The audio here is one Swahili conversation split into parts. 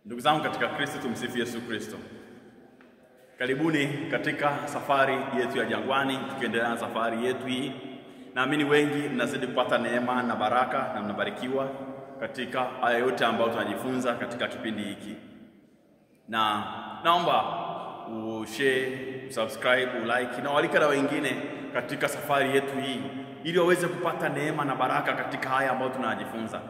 Ndugu zangu katika Kristo, tumsifu Yesu Kristo. Karibuni katika safari yetu ya jangwani, tukiendelea na safari yetu hii. Naamini wengi mnazidi kupata neema na baraka na mnabarikiwa katika haya yote ambayo tunajifunza katika kipindi hiki. Na naomba ushare, subscribe, like na walika na wengine katika safari yetu hii ili waweze kupata neema na baraka katika haya ambayo tunajifunza.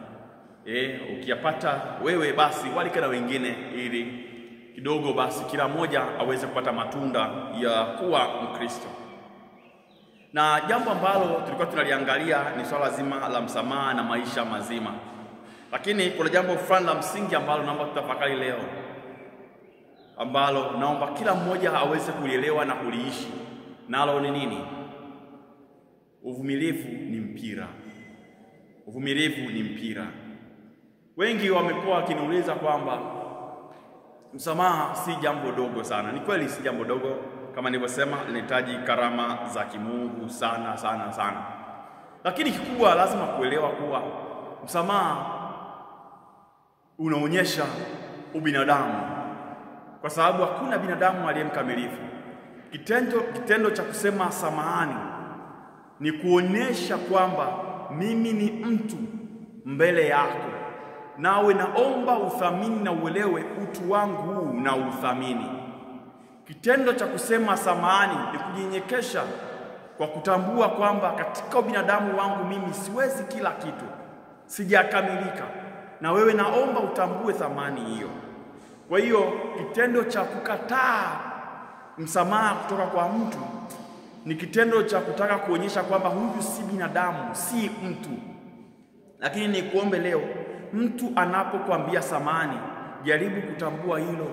Ukiyapata wewe basi walika na wengine ili kidogo basi kila mmoja aweze kupata matunda ya kuwa Mkristo. Na jambo ambalo tulikuwa tunaliangalia ni swala zima la msamaha na maisha mazima. Lakini kuna jambo fulani la msingi ambalo naomba tutafakari leo, ambalo naomba kila mmoja aweze kulielewa na kuliishi. Nalo ni nini? Uvumilivu ni mpira. Uvumilivu ni mpira. Wengi wamekuwa wakiniuliza kwamba msamaha si jambo dogo sana. Ni kweli si jambo dogo, kama nilivyosema linahitaji karama za kimungu sana sana sana. Lakini kikubwa lazima kuelewa kuwa msamaha unaonyesha ubinadamu, kwa sababu hakuna binadamu aliye mkamilifu. Kitendo cha kusema samahani ni kuonyesha kwamba mimi ni mtu mbele yako, nawe naomba uthamini na uelewe utu wangu huu na uthamini. Kitendo cha kusema samahani ni kujinyenyekesha kwa kutambua kwamba katika ubinadamu wangu mimi siwezi kila kitu, sijakamilika, na wewe naomba utambue thamani hiyo. Kwa hiyo kitendo cha kukataa msamaha kutoka kwa mtu ni kitendo cha kutaka kuonyesha kwamba huyu si binadamu, si mtu. Lakini ni kuombe leo, mtu anapokuambia samahani, jaribu kutambua hilo.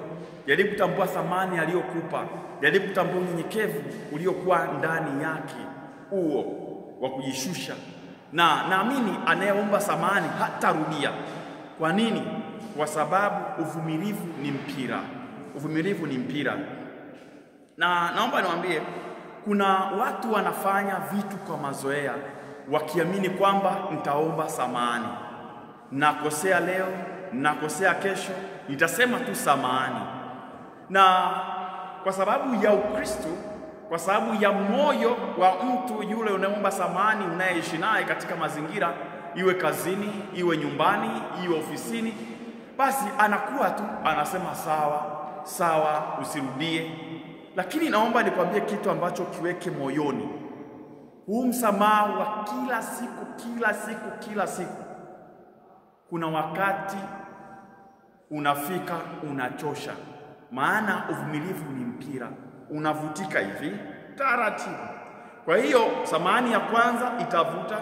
Jaribu kutambua thamani aliyokupa. Jaribu kutambua unyenyekevu uliokuwa ndani yake, huo wa kujishusha. Na naamini anayeomba samahani hatarudia. Kwa nini? Kwa sababu uvumilivu ni mpira. Uvumilivu ni mpira. Na naomba niwaambie, kuna watu wanafanya vitu kwa mazoea wakiamini kwamba nitaomba samahani. Nakosea leo, nakosea kesho, nitasema tu samahani. Na kwa sababu ya Ukristo, kwa sababu ya moyo wa mtu yule unayeomba samahani, unayeishi naye katika mazingira, iwe kazini, iwe nyumbani, iwe ofisini, basi anakuwa tu anasema sawa, sawa, usirudie. Lakini naomba nikwambie kitu ambacho kiweke moyoni. Huu msamaha wa kila siku, kila siku, kila siku, kuna wakati unafika unachosha. Maana uvumilivu ni mpira, unavutika hivi taratibu. Kwa hiyo samahani ya kwanza itavuta,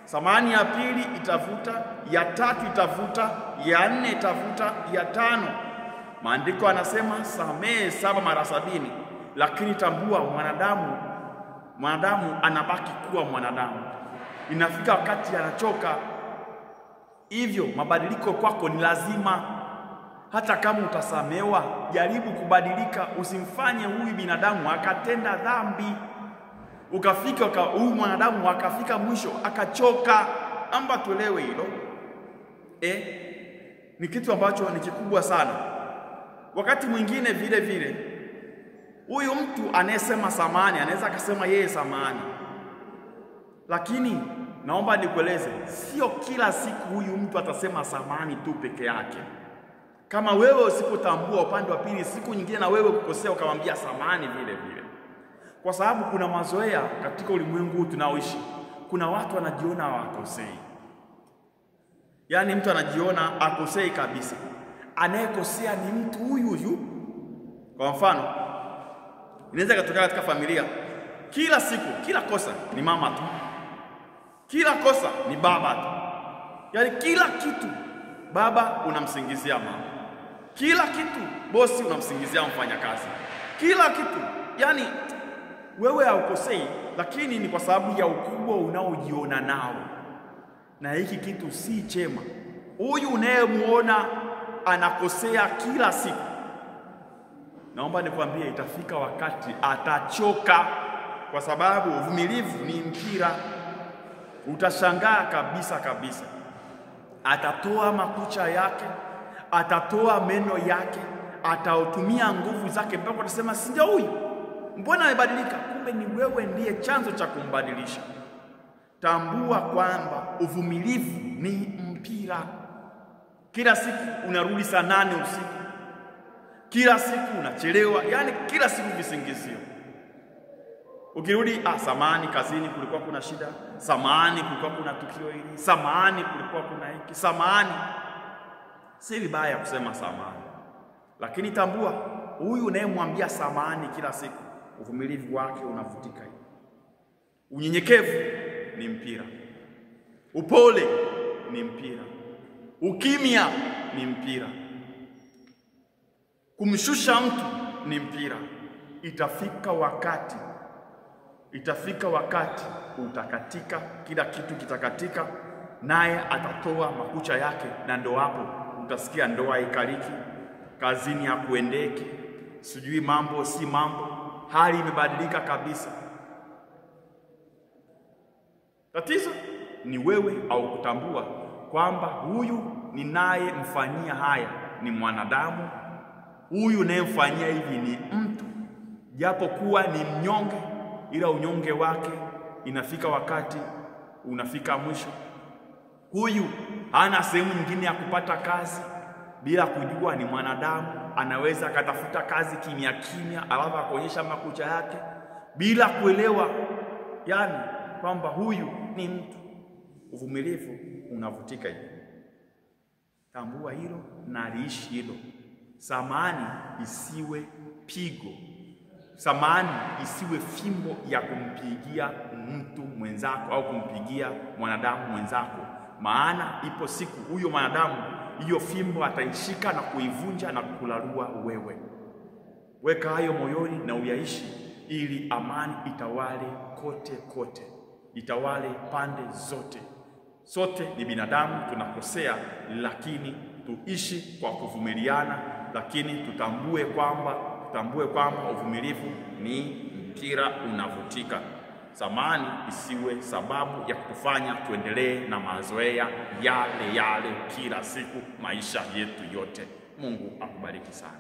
samahani ya pili itavuta, ya tatu itavuta, ya nne itavuta, ya tano. Maandiko anasema samehe 7 mara 70. Lakini tambua mwanadamu anabaki kuwa mwanadamu. Inafika wakati anachoka. Hivyo mabadiliko kwako ni lazima. Hata kama utasamewa, jaribu kubadilika. Usimfanye huyu binadamu akatenda dhambi, huyu mwanadamu akafika mwisho akachoka. Amba tuelewe hilo. Ni kitu ambacho ni kikubwa sana. Wakati mwingine vile vile huyu mtu anayesema samahani anaweza akasema yeye samahani, lakini naomba nikueleze, sio kila siku huyu mtu atasema samahani tu peke yake. Kama wewe usipotambua upande wa pili, siku nyingine na wewe kukosea ukamwambia samahani vile vile. Kwa sababu kuna mazoea katika ulimwengu huu tunaoishi. Kuna watu wanajiona hawakosei. Yaani mtu anajiona akosei kabisa. Anayekosea ni mtu huyu. Kwa mfano, inaweza kutokea katika familia, kila siku, kila kosa ni mama tu, kila kosa ni baba tu. Yaani kila kitu baba unamsingizia mama, kila kitu bosi unamsingizia mfanyakazi, kila kitu. Yaani wewe haukosei, lakini ni kwa sababu ya ukubwa unaojiona nao. Na hiki kitu si chema. Huyu unayemuona anakosea kila siku, naomba nikwambie itafika wakati atachoka, kwa sababu uvumilivu ni mpira. Utashangaa kabisa kabisa. Atatoa makucha yake, atatoa meno yake, atautumia nguvu zake mpaka utasema si ndio huyu? Mbona amebadilika? Kumbe ni wewe ndiye chanzo cha kumbadilisha. Tambua kwamba uvumilivu ni mpira. Kila siku unarudi saa 8 usiku. Kila siku unachelewa, yani kila siku visingizio. Ukirudi samahani, kazini kulikuwa kuna shida, samahani kulikuwa kuna tukio hili, samahani kulikuwa kuna hiki, samahani. Si vibaya kusema samahani. Lakini tambua, huyu unayemwambia samahani kila siku, uvumilivu wake unavutika. Unyenyekevu ni mpira. Upole ni mpira. Ukimya ni mpira. Kumshusha mtu ni mpira. Itafika wakati utakatika, kila kitu kitakatika, naye atatoa makucha yake, na ndo hapo utasikia ndoa ikaliki, kazini hakuendeki, sijui mambo si mambo, hali imebadilika kabisa. Tatizo ni wewe au kutambua kwamba huyu ninayemfanyia haya ni mwanadamu, huyu ninayemfanyia hivi ni mtu, japo kuwa ni mnyonge, ila unyonge wake inafika wakati unafika mwisho. Huyu hana sehemu nyingine ya kupata kazi, bila kujua ni mwanadamu, anaweza akatafuta kazi kimya kimya, alafu akaonyesha makucha yake bila kuelewa yani kwamba huyu ni mtu. Uvumilivu unavutika hivi. Tambua hilo na liishi hilo. Samahani isiwe pigo. Samahani isiwe fimbo ya kumpigia mtu mwenzako au kumpigia mwanadamu mwenzako. Maana ipo siku huyo mwanadamu hiyo fimbo ataishika na kuivunja na kukularua wewe. Weka hayo moyoni na uyaishi, ili amani itawale kote. Itawale pande zote. Sote ni binadamu, tunakosea, lakini tuishi kwa kuvumiliana, lakini tutambue kwamba uvumilivu ni mpira unavutika. Samahani isiwe sababu ya kutufanya tuendelee na mazoea yale kila siku maisha yetu yote. Mungu akubariki sana.